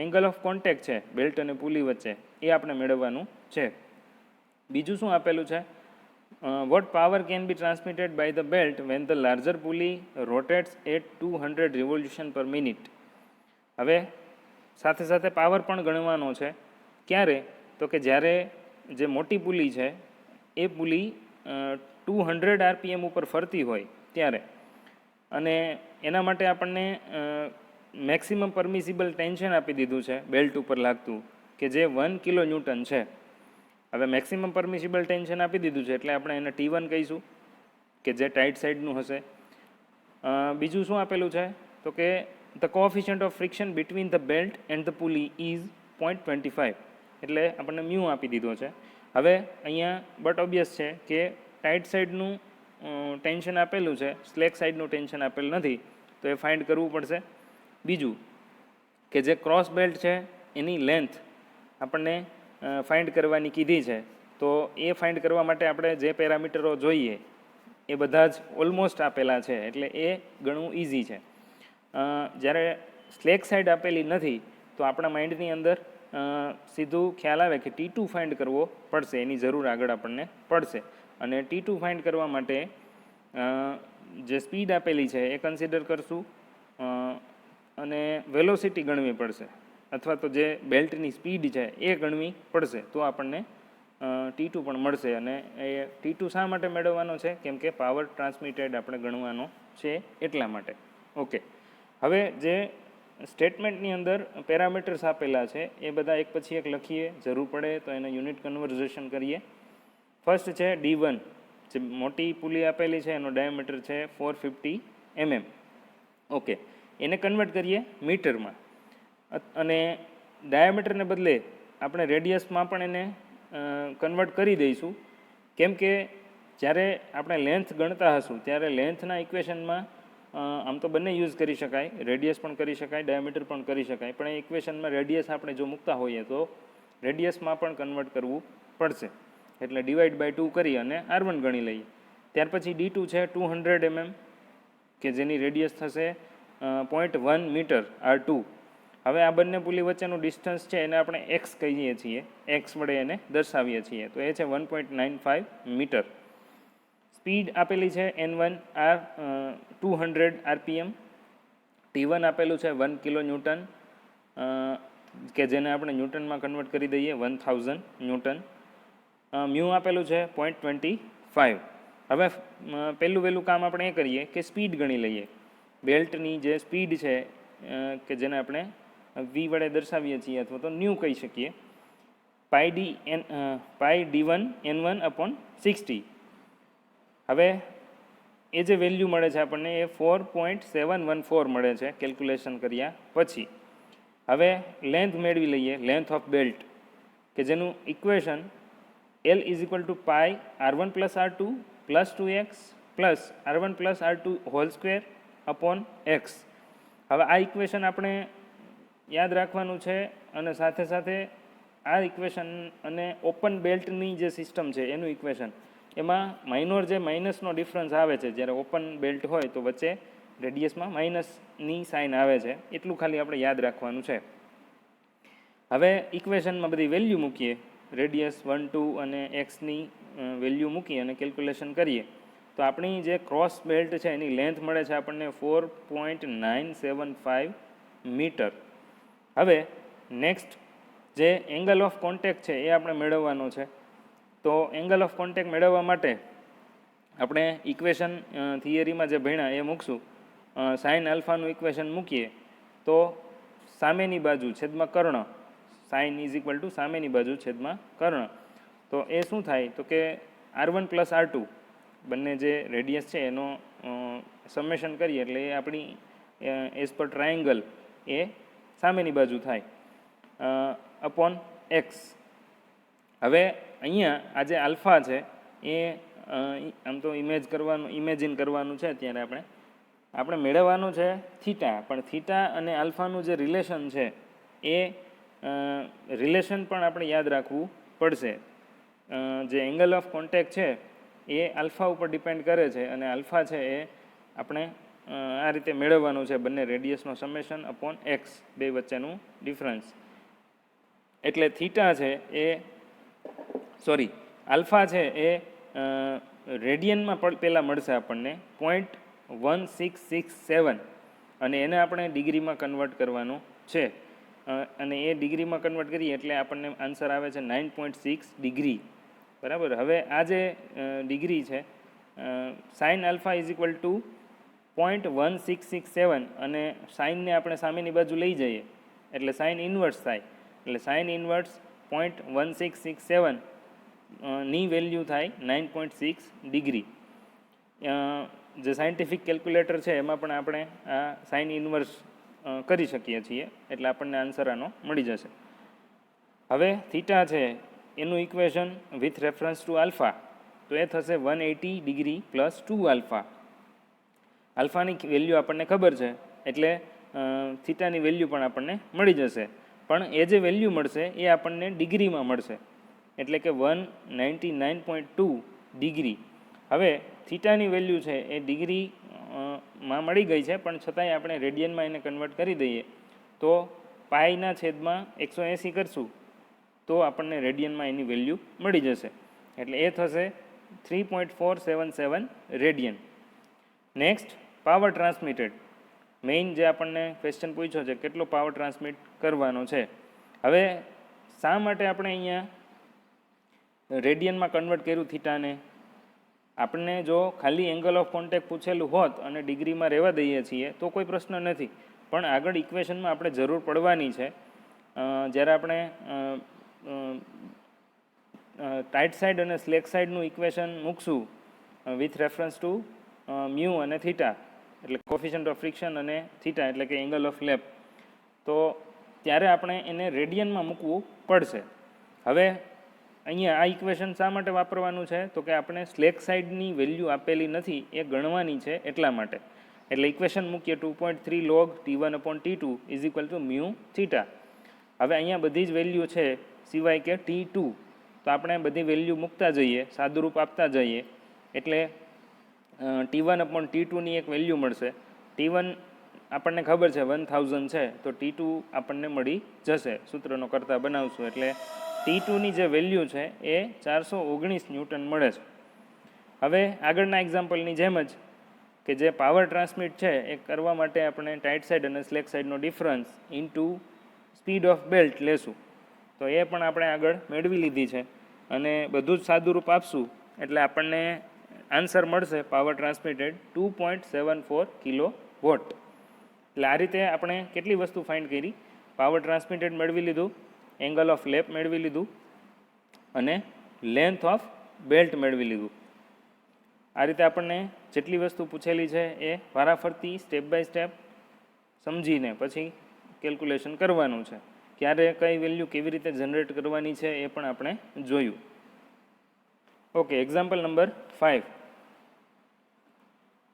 એંગલ ઓફ કોન્ટેક્ટ છે બેલ્ટ અને પુલી વચ્ચે એ આપણે મેળવવાનું છે. બીજું શું આપેલું છે? what power can be transmitted by the belt when the larger pulley rotates at 200 revolution per minute. હવે સાથે સાથે પાવર પણ ગણવાનો છે. ક્યારે? તો કે જ્યારે જે મોટી પુલી છે એ પુલી 200 RPM ઉપર ફરતી હોય ત્યારે. અને એના માટે આપણને મેક્સિમમ પરમિસિબલ ટેન્શન આપી દીધું છે બેલ્ટ ઉપર લાગતું, કે જે 1 કિલો ન્યૂટન છે. હવે મેક્સિમમ પરમિસિબલ ટેન્શન આપી દીધું છે એટલે આપણે એને T1 કહીશું કે જે ટાઈટ સાઈડનું હશે. બીજું શું આપેલું છે તો કે the coefficient of friction between the belt and the pulley is 0.25 એટલે આપણને મ્યુ આપી દીધો છે. હવે અહીંયા બટ ઓબ્વિયસ છે કે ટાઈટ સાઈડનું ટેન્શન આપેલું છે, સ્લેક સાઈડનું ટેન્શન આપેલ નથી, તો એ ફાઇન્ડ કરવું પડશે. બીજું કે જે ક્રોસ બેલ્ટ છે એની લેન્થ આપણને ફાઇન્ડ કરવાની કીધી છે, તો એ ફાઇન્ડ કરવા માટે આપણે જે પેરામીટરો જોઈએ એ બધા જ ઓલમોસ્ટ આપેલા છે એટલે એ ઘણું ઇઝી છે. જ્યારે સ્લેક સાઈડ આપેલી નથી તો આપણા માઇન્ડની અંદર સીધું ખ્યાલ આવે કે T2 ફાઇન્ડ કરવો પડશે, એની જરૂર આગળ આપણને પડશે. અને T2 ફાઇન્ડ કરવા માટે જે સ્પીડ આપેલી છે એ કન્સિડર કરશું અને વેલોસિટી ગણવી પડશે, અથવા તો જે બેલ્ટની સ્પીડ છે એ ગણવી પડશે, તો આપણને T2 પણ મળશે. અને એ T2 શા માટે મેળવવાનો છે? કેમ કે પાવર ટ્રાન્સમિટેડ આપણે ગણવાનો છે એટલા માટે. ઓકે, હવે જે સ્ટેટમેન્ટની અંદર પેરામીટર્સ આપેલા છે એ બધા એક પછી એક લખીએ, જરૂર પડે તો એને યુનિટ કન્વર્ઝેશન કરીએ. ફર્સ્ટ છે D1, જે મોટી પુલી આપેલી છે એનો ડાયામીટર છે 450 mm. ઓકે, એને કન્વર્ટ કરીએ મીટરમાં, અને ડાયામીટરને બદલે આપણે રેડિયસમાં પણ એને કન્વર્ટ કરી દઈશું. કેમ કે જ્યારે આપણે લેન્થ ગણતા હશું ત્યારે લેન્થના ઇક્વેશનમાં આમ તો બંને યુઝ કરી શકાય, રેડિયસ પણ કરી શકાય, ડાયામીટર પણ કરી શકાય, પણ એ ઇક્વેશનમાં રેડિયસ આપણે જો મૂકતા હોઈએ તો રેડિયસમાં પણ કન્વર્ટ કરવું પડશે. એટલે ડિવાઈડ બાય 2 કરી અને R1 ગણી લઈએ. ત્યાર પછી D2 છે 200 mm, કે જેની રેડિયસ થશે 0.1 મીટર R2. હવે આ બંને પુલી વચ્ચેનું ડિસ્ટન્સ છે એને આપણે x કહીએ છીએ, x વડે એને દર્શાવીએ છીએ, તો એ છે 1.95 મીટર. સ્પીડ આપેલી છે N1 200 RPM, T1 આપેલું છે 1 કિલો ન્યૂટન, કે જેને આપણે ન્યૂટનમાં કન્વર્ટ કરી દઈએ 1000 ન્યૂટન. મ્યુ આપેલું છે 0.25. હવે પહેલું વહેલું કામ આપણે એ કરીએ કે સ્પીડ ગણી લઈએ. બેલ્ટની જે સ્પીડ છે કે જેને આપણે V વડે દર્શાવીએ છીએ અથવા તો ન્યૂ કહી શકીએ, પાઈ D1 N1 upon 60. હવે એ જે વેલ્યુ મળે છે આપણને એ 4.714 મળે છે કેલ્ક્યુલેશન કર્યા પછી. હવે લેન્થ મેળવી લઈએ, લેન્થ ઓફ બેલ્ટ, કે જેનું equation L is equal to pi R1 plus R2 plus 2x plus R1 plus R2 whole square upon x. હવે આ ઇક્વેશન આપણે યાદ રાખવાનું છે, અને સાથે સાથે આ ઇક્વેશન અને ઓપન બેલ્ટની જે સિસ્ટમ છે એનું ઇક્વેશન, એમાં માઇનોર જે માઇનસનો ડિફરન્સ આવે છે, જ્યારે ઓપન બેલ્ટ હોય તો વચ્ચે રેડિયસમાં માઇનસની સાઇન આવે છે, એટલું ખાલી આપણે યાદ રાખવાનું છે. હવે ઇક્વેશનમાં બધી વેલ્યુ મૂકીએ, રેડિયસ 1, 2 અને એક્સની વેલ્યુ મૂકી અને કેલ્ક્યુલેશન કરીએ તો આપણી જે ક્રોસ બેલ્ટ છે એની લેન્થ મળે છે આપણને 4.975 મીટર. હવે નેક્સ્ટ જે એંગલ ઓફ કોન્ટેક્ટ છે એ આપણે મેળવવાનો છે. તો એંગલ ઓફ કોન્ટેક્ટ મેળવવા માટે આપણે ઇક્વેશન થિયરીમાં જે ભણ્યા એ મૂકશું. સાઇન આલ્ફાનું ઇક્વેશન મૂકીએ તો સામેની બાજુ છેદમાં કર્ણ, સાઇન ઇઝ ઇક્વલ ટુ સામેની બાજુ છેદમાં કર્ણ, તો એ શું થાય તો કે R1 પ્લસ R2 બંને જે રેડિયસ છે એનો સમેશન કરીએ એટલે એ આપણી એઝ પર ટ્રાયેંગલ એ સામેની બાજુ થાય અપોન એક્સ. હવે અહીંયા આ જે આલ્ફા છે એ આમ તો ઇમેજિન કરવાનું છે અત્યારે આપણે મેળવવાનું છે થીટા, પણ થીટા અને આલ્ફાનું જે રિલેશન છે એ રિલેશન પણ આપણે યાદ રાખવું પડશે. જે એંગલ ઓફ કોન્ટેક્ટ છે એ આલ્ફા ઉપર ડિપેન્ડ કરે છે, અને આલ્ફા છે એ આપણે આ રીતે મેળવવાનું છે, બંને રેડિયસનો સમેશન અપોન એક્સ, બે વચ્ચેનું ડિફરન્સ. એટલે થીટા છે એ આલ્ફા છે એ રેડિયનમાં પહેલાં મળશે આપણને 0.1667, અને એને આપણે ડિગ્રીમાં કન્વર્ટ કરવાનું છે, અને એ ડિગ્રીમાં કન્વર્ટ કરીએ એટલે આપણને આન્સર આવે છે 9.6 ડિગ્રી. બરાબર. હવે આ જે ડિગ્રી છે, sine alpha is equal two 0.1667, અને સાઇનને આપણે સામેની બાજુ લઈ જઈએ એટલે સાઇન ઇન્વર્સ થાય, એટલે સાઇન ઇન્વર્સ 0.1667 ની વેલ્યુ થાય 9.6 ડિગ્રી. જે સાયન્ટિફિક કેલ્ક્યુલેટર છે એમાં પણ આપણે આ સાઇન ઇન્વર્સ કરી શકીએ છીએ, એટલે આપણને આન્સર આનો મળી જશે. હવે થીટા છે એનું equation with reference to alpha, તો એ થશે 180 ડિગ્રી પ્લસ 2 આલ્ફા. આલ્ફાની વેલ્યુ આપણને ખબર છે એટલે થીટાની વેલ્યુ પણ આપણને મળી જશે, પણ એ જે વેલ્યુ મળશે એ આપણને ડિગ્રીમાં મળશે, એટલે કે 199.2 ડિગ્રી. હવે થીટાની વેલ્યુ છે એ ડિગ્રીમાં મળી ગઈ છે, પણ છતાંય આપણે રેડિયનમાં એને કન્વર્ટ કરી દઈએ તો પાઈના છેદમાં 180 કરશું તો આપણને રેડિયનમાં એની વેલ્યુ મળી જશે, એટલે એ થશે 3.477 radian. Next, power transmitted. Main જે આપણને ક્વેશ્ચન પૂછ્યો છે કેટલો પાવર ટ્રાન્સમિટ કરવાનો છે. હવે શા માટે આપણે અહીંયા રેડિયનમાં કન્વર્ટ કર્યું થીટાને? આપણને જો ખાલી એંગલ ઓફ કોન્ટેક્ટ પૂછેલું હોત અને ડિગ્રીમાં રહેવા દઈએ છીએ તો કોઈ પ્રશ્ન નથી, પણ આગળ ઇક્વેશનમાં આપણે જરૂર પડવાની છે. જ્યારે આપણે ટાઇટ સાઇડ અને સ્લેક સાઇડનું ઇક્વેશન મૂકશું વિથ રેફરન્સ ટુ મ્યુ અને થીટા, એટલે કોફિશિયન્ટ ઓફ ફ્રિક્શન અને થીટા એટલે કે એંગલ ઓફ લેપ, તો ત્યારે આપણે એને રેડિયનમાં મૂકવું પડશે. હવે અહીંયા આ ઇક્વેશન શા માટે વાપરવાનું છે? તો કે આપણે સ્લેક સાઇડની વેલ્યુ આપેલી નથી એ ગણવાની છે એટલા માટે. એટલે ઇક્વેશન મૂકીએ 2.3 log T1/T2 is equal two mu theta. હવે અહીંયા બધી જ વેલ્યુ છે સિવાય કે T2, તો આપણે બધી વેલ્યુ મૂકતા જઈએ, સાદુરૂપ આપતા જઈએ, એટલે T1/T2ની એક વેલ્યુ મળશે. T1 આપણને ખબર છે 1000 છે, તો T2 આપણને મળી જશે. સૂત્રનો કરતા બનાવશું એટલે T2ની જે વેલ્યુ છે એ 419 ન્યૂટન મળે છે. હવે આગળના એક્ઝામ્પલની જેમ જ કે જે પાવર ટ્રાન્સમિટ છે એ કરવા માટે આપણે ટાઇટ સાઇડ અને સ્લેક સાઇડનો difference into speed of belt લેશું, તો એ પણ આપણે આગળ મેળવી લીધી છે અને બધું જ સાદુરૂપ આપશું એટલે આપણને આન્સર મળશે પાવર ટ્રાન્સમિટેડ 2.74 કિલો વોટ. એટલે આ રીતે આપણે કેટલી વસ્તુ ફાઇન્ડ કરી? પાવર ટ્રાન્સમિટેડ મેળવી લીધું, એંગલ ઓફ લેપ મેળવી લીધું અને લેન્થ ઓફ બેલ્ટ મેળવી લીધું. આ રીતે આપણને જેટલી વસ્તુ પૂછેલી છે એ વારાફરતી સ્ટેપ બાય સ્ટેપ સમજીને પછી કેલ્ક્યુલેશન કરવાનું છે. ક્યારે કઈ વેલ્યુ કેવી રીતે જનરેટ કરવાની છે એ પણ આપણે જોયું. Okay, example number 5.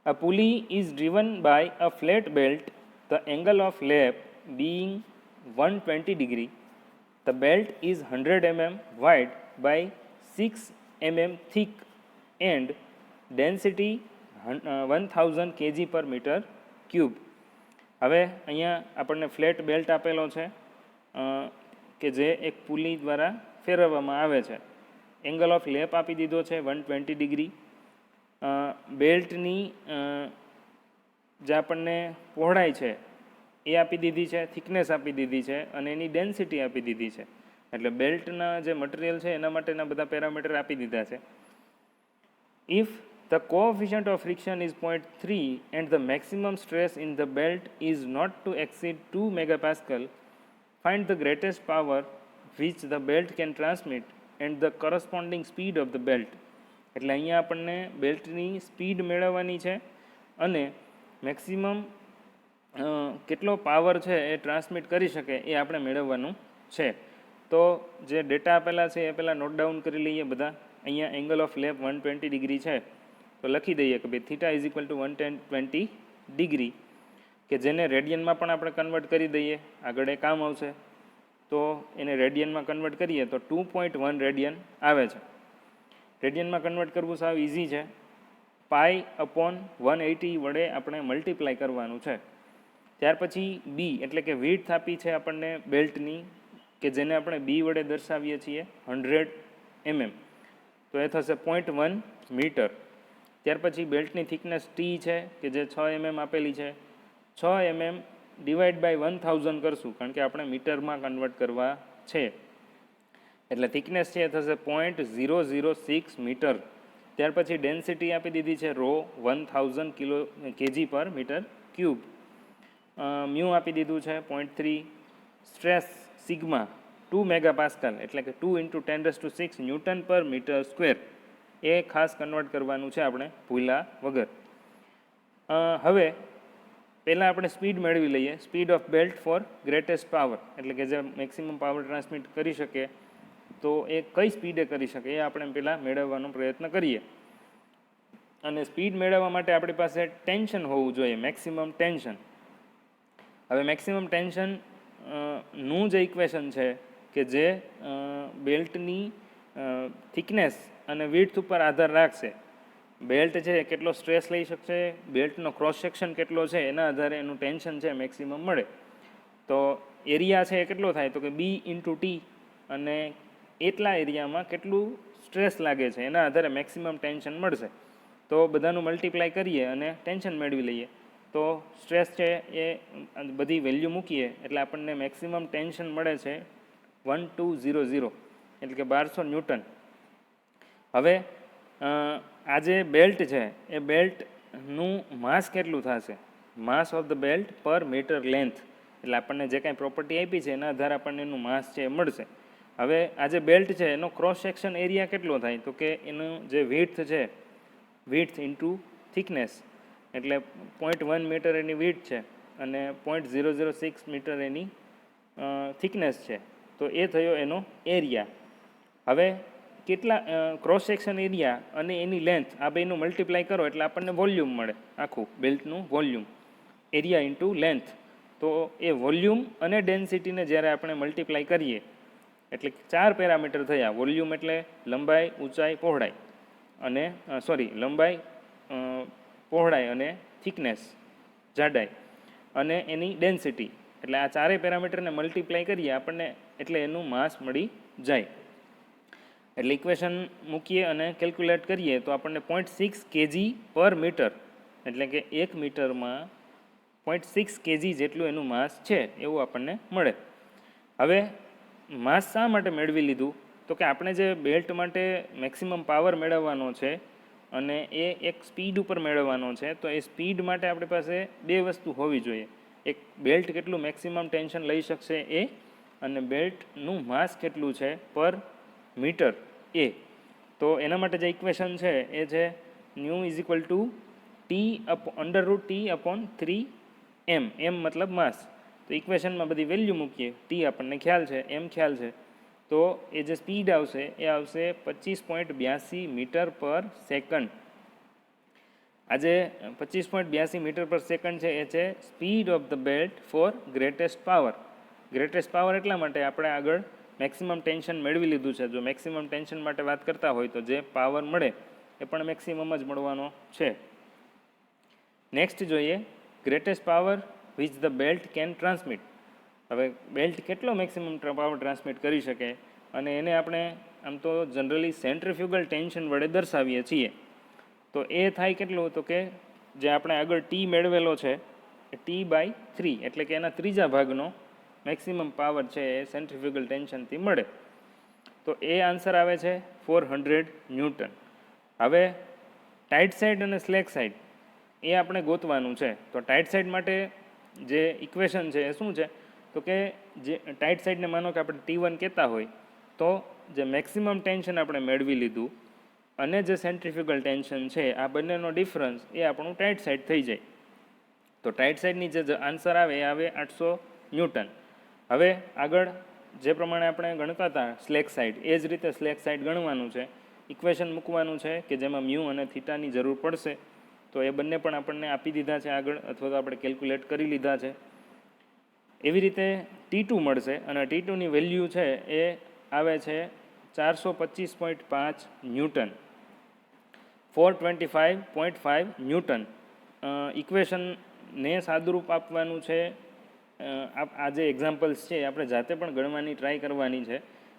A pulley is driven by a flat belt, the angle of lap being 120 degree. The belt is 100 mm wide by 6 mm thick and density 1000 kg per meter cube. હવે અહીંયા આપણને flat belt આપેલો છે કે જે એક pulley દ્વારા ફેરવવામાં આવે છે. એંગલ ઓફ લેપ આપી દીધો છે 120 ડિગ્રી. બેલ્ટની જે આપણને પહોળાઈ છે એ આપી દીધી છે, થિકનેસ આપી દીધી છે અને એની ડેન્સિટી આપી દીધી છે. એટલે બેલ્ટના જે મટીરિયલ છે એના માટેના બધા પેરામીટર આપી દીધા છે. If the coefficient of friction is 0.3 and the maximum stress in the belt is not to exceed 2 megapascal, find the greatest power which the belt can transmit and the corresponding speed of the belt. એટલે અહીંયા આપણને બેલ્ટની speed મેળવવાની છે અને maximum કેટલો power છે એ transmit કરી શકે એ આપણે મેળવવાનું છે. તો જે ડેટા આપેલા છે એ પહેલાં નોટ ડાઉન કરી લઈએ બધા. અહીંયા એંગલ ઓફ લેપ 120 ડિગ્રી છે, તો લખી દઈએ કે ભાઈ theta is equal two 120 degree, કે જેને રેડિયનમાં પણ આપણે કન્વર્ટ કરી દઈએ, આગળ એ કામ આવશે. તો એને રેડિયનમાં કન્વર્ટ કરીએ તો 2.1 રેડિયન આવે છે. રેડિયનમાં કન્વર્ટ કરવું સાવ ઇઝી છે. π/180 વડે આપણે મલ્ટીપ્લાય કરવાનું છે. ત્યાર પછી બી એટલે કે વિડ્થ આપી છે આપણને બેલ્ટની, કે જેને આપણે બી વડે દર્શાવીએ છીએ 100 mm, તો એ થશે 0.1 મીટર. ત્યાર પછી બેલ્ટની થિકનેસ ટી છે કે જે 6 mm આપેલી છે. 6 mm ડિવાઈડ બાય 1000 કરશું કારણ કે આપણે મીટરમાં કન્વર્ટ કરવા છે, એટલે થિકનેસ છે એ થશે 0.006 મીટર. ત્યાર પછી ડેન્સિટી આપી દીધી છે રો 1000 kg પર મીટર ક્યુબ. મ્યુ આપી દીધું છે 0.3. સ્ટ્રેસ સિગ્મા 2 મેગાપાસ્કલ એટલે કે 2 × 10⁶ ન્યૂટન પર મીટર સ્ક્વેર. એ ખાસ કન્વર્ટ કરવાનું છે આપણે ભૂલા વગર. હવે પહેલાં આપણે સ્પીડ મેળવી લઈએ. Speed of belt for greatest power એટલે કે જે મેક્સિમમ પાવર ટ્રાન્સમિટ કરી શકે તો એ કઈ સ્પીડે કરી શકે એ આપણે પહેલાં મેળવવાનો પ્રયત્ન કરીએ. અને સ્પીડ મેળવવા માટે આપણી પાસે ટેન્શન હોવું જોઈએ, મેક્સિમમ ટેન્શન. હવે મેક્સિમમ ટેન્શન નું જે ઇક્વેશન છે કે જે બેલ્ટની થિકનેસ અને વિડ્થ ઉપર આધાર રાખશે. બેલ્ટ છે એ કેટલો સ્ટ્રેસ લઈ શકશે, બેલ્ટનો ક્રોસ સેક્શન કેટલો છે એના આધારે એનું ટેન્શન છે મેક્સિમમ મળે. તો એરિયા છે એ કેટલો થાય તો કે B × T, અને એટલા એરિયામાં કેટલું સ્ટ્રેસ લાગે છે એના આધારે મેક્સિમમ ટેન્શન મળશે. તો બધાનું મલ્ટીપ્લાય કરીએ અને ટેન્શન મેળવી લઈએ. તો સ્ટ્રેસ છે એ બધી વેલ્યુ મૂકીએ એટલે આપણને મેક્સિમમ ટેન્શન મળે છે 1200 એટલે કે 1200 ન્યૂટન. હવે આ જે બેલ્ટ છે એ બેલ્ટનું માસ કેટલું થશે, માસ ઓફ ધ બેલ્ટ પર મીટર લેન્થ, એટલે આપણને જે કાંઈ પ્રોપર્ટી આપી છે એના આધારે આપણને એનું માસ છે એ મળશે. હવે આ જે બેલ્ટ છે એનો ક્રોસ સેક્શન એરિયા કેટલો થાય તો કે એનું જે વિડ્થ છે, વિડ્થ ઇન્ટુ થિકનેસ, એટલે 0.1 મીટર એની વિડ્થ છે અને 0.006 મીટર એની થિકનેસ છે. તો એ થયો એનો એરિયા. હવે કેટલા ક્રોસ સેક્શન એરિયા અને એની લેન્થ આ બેનું મલ્ટીપ્લાય કરો એટલે આપણને વોલ્યુમ મળે, આખું બેલ્ટનું વોલ્યુમ, એરિયા ઇન્ટુ લેન્થ. તો એ વોલ્યુમ અને ડેન્સિટીને જ્યારે આપણે મલ્ટીપ્લાય કરીએ એટલે 4 પેરામીટર થયા. વોલ્યુમ એટલે લંબાઈ, ઊંચાઈ, પહોળાઈ અને લંબાઈ, પહોળાઈ અને થિકનેસ, જાડાઈ, અને એની ડેન્સિટી. એટલે આ ચારેય પેરામીટરને મલ્ટીપ્લાય કરીએ આપણને એટલે એનું માસ મળી જાય. એટલે ઇક્વેશન મૂકીએ અને કેલ્ક્યુલેટ કરીએ તો આપણને 0.6 kg પર મીટર એટલે કે 1 મીટરમાં 0.6 kg જેટલું એનું માસ છે એવું આપણને મળે. હવે માસ શા માટે મેળવી લીધું તો કે આપણે જે બેલ્ટ માટે મેક્સિમમ પાવર મેળવવાનો છે અને એ એક સ્પીડ ઉપર મેળવવાનો છે. તો એ સ્પીડ માટે આપણી પાસે બે વસ્તુ હોવી જોઈએ. એક બેલ્ટ કેટલું મેક્સિમમ ટેન્શન લઈ શકશે એ, અને બેલ્ટનું માસ કેટલું છે પર મીટર એ. તો એના માટે જે ઇક્વેશન છે એ છે ન્યૂ √T/3m. m મતલબ માસ. તો ઇક્વેશનમાં બધી વેલ્યુ મૂકીએ, ટી આપણને ખ્યાલ છે, એમ ખ્યાલ છે. તો એ જે સ્પીડ આવશે એ આવશે 25.82 મીટર પર સેકન્ડ. આજે 25.82 મીટર પર સેકન્ડ છે એ છે speed of the belt for greatest power. Greatest power એટલા માટે આપણે આગળ મેક્સિમમ ટેન્શન મેળવી લીધું છે. જો મેક્સિમમ ટેન્શન માટે વાત કરતા હોય તો જે પાવર મળે એ પણ મેક્સિમમ જ મળવાનો છે. નેક્સ્ટ જોઈએ greatest power which the belt can transmit. હવે બેલ્ટ કેટલો મેક્સિમમ પાવર ટ્રાન્સમિટ કરી શકે અને એને આપણે આમ તો જનરલી સેન્ટ્રીફ્યુગલ ટેન્શન વડે દર્શાવીએ છીએ. તો એ થાય કેટલું તો કે જે આપણે આગળ ટી મેળવેલો છે એ T/3 એટલે કે એના ત્રીજા ભાગનો મેક્સિમમ પાવર છે એ સેન્ટ્રીફ્યુગલ ટેન્શનથી મળે. તો એ આન્સર આવે છે 400 ન્યૂટન. હવે ટાઇટ સાઇડ અને સ્લેક સાઇડ એ આપણે ગોતવાનું છે. તો ટાઇટ સાઇડ માટે જે ઇક્વેશન છે એ શું છે તો કે જે ટાઇટ સાઇડને માનો કે આપણે T1 કહેતા હોય તો જે મેક્સિમમ ટેન્શન આપણે મેળવી લીધું અને જે સેન્ટ્રીફ્યુગલ ટેન્શન છે આ બંનેનો ડિફરન્સ એ આપણું ટાઇટ સાઇડ થઈ જાય. તો ટાઇટ સાઇડની જે આન્સર આવે એ આવે 800 ન્યૂટન. હવે આગળ જે પ્રમાણે આપણે ગણતા હતા સ્લેક સાઇડ એ જ રીતે સ્લેક સાઇડ ગણવાનું છે. ઇક્વેશન મૂકવાનું છે કે જેમાં મ્યુ અને થીટાની જરૂર પડશે. તો એ બંને પણ આપણને આપી દીધા છે આગળ, અથવા તો આપણે કેલ્ક્યુલેટ કરી લીધા છે. એવી રીતે T2 મળશે અને T2ની વેલ્યુ છે એ આવે છે 425.5 ન્યૂટન, 425.5 ન્યૂટન. ઇક્વેશનને સાદુરૂપ આપવાનું છે. આ જે એક્ઝામ્પલ્સ છે આપણે જાતે પણ ગણવાની ટ્રાય કરવાની છે.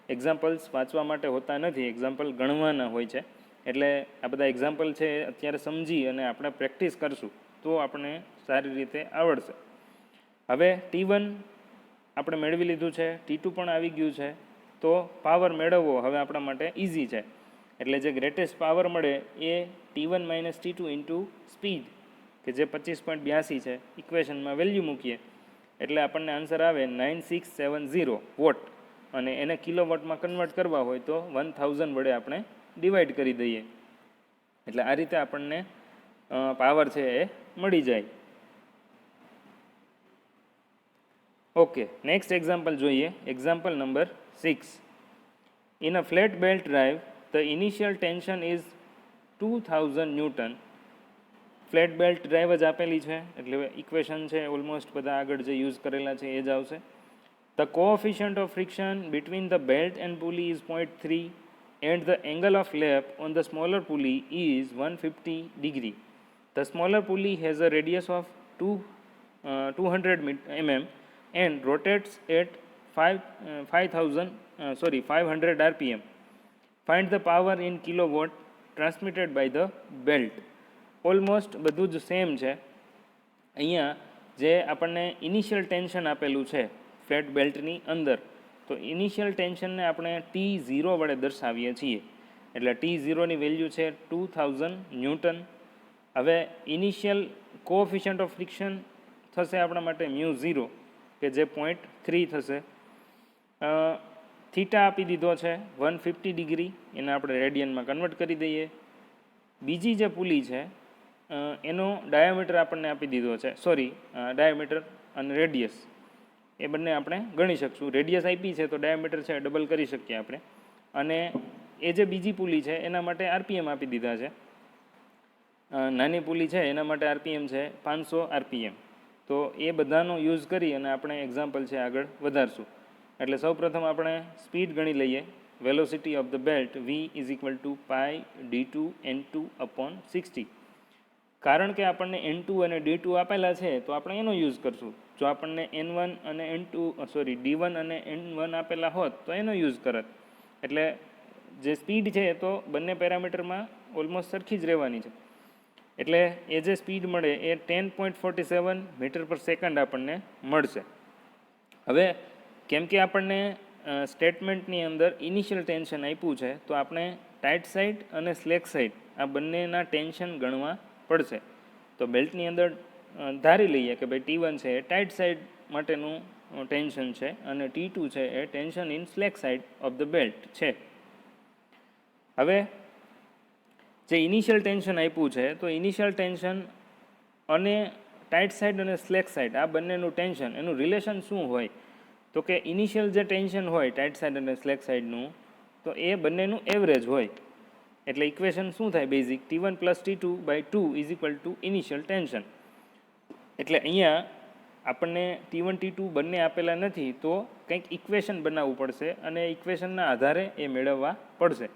એક્ઝામ્પલ્સ વાંચવા માટે હોતા નથી, એક્ઝામ્પલ ગણવાના હોય છે. એટલે આ બધા એક્ઝામ્પલ છે અત્યારે સમજી અને આપણે પ્રેક્ટિસ કરશું તો આપણને સારી રીતે આવડશે. હવે T1 આપણે મેળવી લીધું છે, T2 પણ આવી ગયું છે. તો પાવર મેળવવો હવે આપણા માટે ઇઝી છે. એટલે જે ગ્રેટેસ્ટ પાવર મળે એ T1 - T2 ઇન્ટુ સ્પીડ કે જે 25.82 છે. ઇક્વેશનમાં વેલ્યુ મૂકીએ એટલે આપણને આન્સર આવે 9670 વોટ. અને એને કિલોવોટમાં કન્વર્ટ કરવા હોય તો 1000 વડે આપણે ડિવાઈડ કરી દઈએ, એટલે આ રીતે આપણને પાવર છે એ મળી જાય. ઓકે, નેક્સ્ટ એક્ઝામ્પલ જોઈએ. Example number 6. In a flat belt drive the initial tension is 2000 newton. Flat belt drive જ આપેલી છે, એટલે ઇક્વેશન છે ઓલમોસ્ટ બધા આગળ જે યુઝ કરેલા છે એ જ આવશે. The coefficient of friction between the belt and pulley is 0.3 and the angle of lap on the smaller pulley is 150 degree. The smaller pulley has a radius of 200 mm and rotates at 500 rpm. Find the power in kilowatt transmitted by the belt. Almost બધું જ same છે. અહીંયા જે આપણને initial tension આપેલું છે flat બેલ્ટની અંદર, તો ઇનિશિયલ ટેન્શનને આપણે T0 વડે દર્શાવીએ છીએ. એટલે T0ની વેલ્યુ છે 2000 ન્યૂટન. હવે ઇનિશિયલ કોએફિશિયન્ટ ઓફ ફ્રિક્શન થશે આપણા માટે μ0, કે જે 0.3 થશે. થીટા આપી દીધો છે 150 ડિગ્રી, એને આપણે રેડિયનમાં કન્વર્ટ કરી દઈએ. બીજી જે પુલી છે એનો ડાયામીટર આપણને આપી દીધો છે, ડાયામીટર અને રેડિયસ એ બંને આપણે ગણી શકશું. રેડિયસ આપી છે તો ડાયામીટર છે ડબલ કરી શકીએ આપણે. અને એ જે બીજી પુલી છે એના માટે આરપીએમ આપી દીધા છે. નાની પુલી છે એના માટે આરપીએમ છે 500 આરપીએમ. તો એ બધાનો યુઝ કરી અને આપણે એક્ઝામ્પલ છે આગળ વધારશું. એટલે સૌપ્રથમ આપણે સ્પીડ ગણી લઈએ. Velocity of the belt v is equal to pi d2 n2 upon 60. કારણ કે આપણને n2 અને d2 આપેલા છે તો આપણે એનો યુઝ કરશું. જો આપણને n1 અને d1 અને n1 આપેલા હોત તો એનો યુઝ કરત. એટલે જે સ્પીડ છે એ તો બંને પેરામીટરમાં ઓલમોસ્ટ સરખી જ રહેવાની છે. એટલે એ જે સ્પીડ મળે એ 10.47 મીટર પર સેકન્ડ આપણને મળશે. હવે કેમ કે આપણને સ્ટેટમેન્ટની અંદર ઇનિશિયલ ટેન્શન આપ્યું છે તો આપણે ટાઇટ સાઇડ અને સ્લેક સાઇડ આ બંનેના ટેન્શન ગણવા પડશે. તો બેલ્ટની અંદર ધારી લઈએ કે ભાઈ T1 છે એ ટાઇટ સાઇડ માટેનું ટેન્શન છે અને T2 છે એ tension in slack side of the belt છે. હવે જે ઇનિશિયલ ટેન્શન આપ્યું છે તો ઇનિશિયલ ટેન્શન અને ટાઇટ સાઇડ અને સ્લેક સાઇડ આ બંનેનું ટેન્શન એનું રિલેશન શું હોય, તો કે ઇનિશિયલ જે ટેન્શન હોય ટાઇટ સાઇડ અને સ્લેક સાઇડનું, તો એ બંનેનું એવરેજ હોય. એટલે ઇક્વેશન શું થાય basic, T1 plus T2 by 2 is equal to initial tension. એટલે અહીંયા આપણને T1 T2 બંને આપેલા નથી તો કંઈક ઇક્વેશન બનાવવું પડશે અને ઇક્વેશનના આધારે એ મેળવવા પડશે.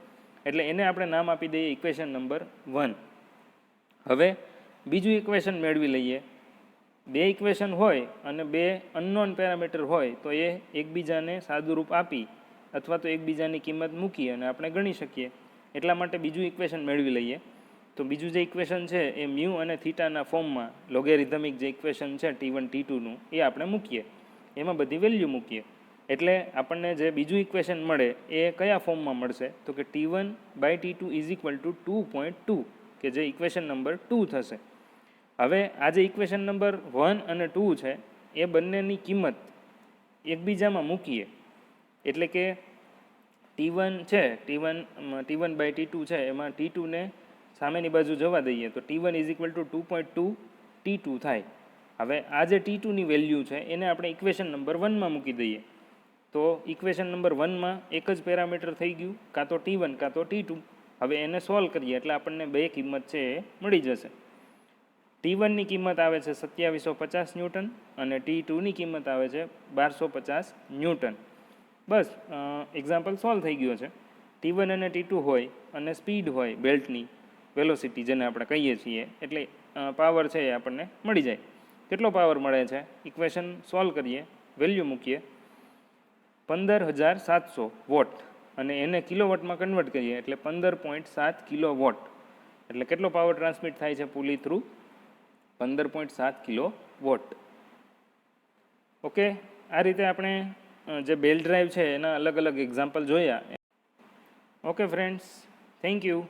એટલે એને આપણે નામ આપી દઈએ ઇક્વેશન નંબર 1. હવે બીજું ઇક્વેશન મેળવી લઈએ. બે ઇક્વેશન હોય અને બે અનનોન પેરામીટર હોય તો એ એકબીજાને સાદુરૂપ આપી અથવા તો એકબીજાની કિંમત મૂકી અને આપણે ગણી શકીએ. એટલા માટે બીજું ઇક્વેશન મેળવી લઈએ. તો બીજું જે ઇક્વેશન છે એ મ્યુ અને થીટાના ફોર્મમાં લોગેરિધમિક જે ઇક્વેશન છે T1 T2નું એ આપણે મૂકીએ, એમાં બધી વેલ્યુ મૂકીએ. એટલે આપણને જે બીજું ઇક્વેશન મળે એ કયા ફોર્મમાં મળશે, તો કે T1 by T2 is equal two 2.2, કે જે ઇક્વેશન નંબર 2 થશે. હવે આ જે ઇક્વેશન નંબર 1 અને 2 છે એ બંનેની કિંમત એકબીજામાં મૂકીએ. એટલે કે T1 છે T1 બાય T2 છે એમાં T2ને સામેની બાજુ જવા દઈએ તો T1 is equal two 2.2 T2 થાય. હવે આ જે T2ની વેલ્યુ છે એને આપણે ઇક્વેશન નંબર 1માં મૂકી દઈએ. તો ઇક્વેશન નંબર 1માં એક જ પેરામીટર થઈ ગયું, કાં તો T1 કાં તો T2. હવે એને સોલ્વ કરીએ એટલે આપણને બે કિંમત છે એ મળી જશે. T1ની કિંમત આવે છે 2750 ન્યૂટન અને T2ની કિંમત આવે છે 1250 ન્યૂટન. બસ એક્ઝામ્પલ સોલ્વ થઈ ગયો છે. T1 અને T2 હોય અને સ્પીડ હોય બેલ્ટની, વેલોસિટી જેને આપણે કહીએ છીએ, એટલે પાવર છે એ આપણને મળી જાય. કેટલો પાવર મળે છે, ઇક્વેશન સોલ્વ કરીએ, વેલ્યુ મૂકીએ 15700 વોટ અને એને કિલોવોટમાં કન્વર્ટ કરીએ એટલે 15.7 કિલોવોટ. એટલે કેટલો પાવર ટ્રાન્સમિટ થાય છે પુલી થ્રુ, 15.7 કિલોવોટ. ઓકે, આ રીતે આપણે જે બેલ્ટ ડ્રાઈવ છે એના અલગ અલગ એક્ઝામ્પલ જોયા. Okay friends, thank you.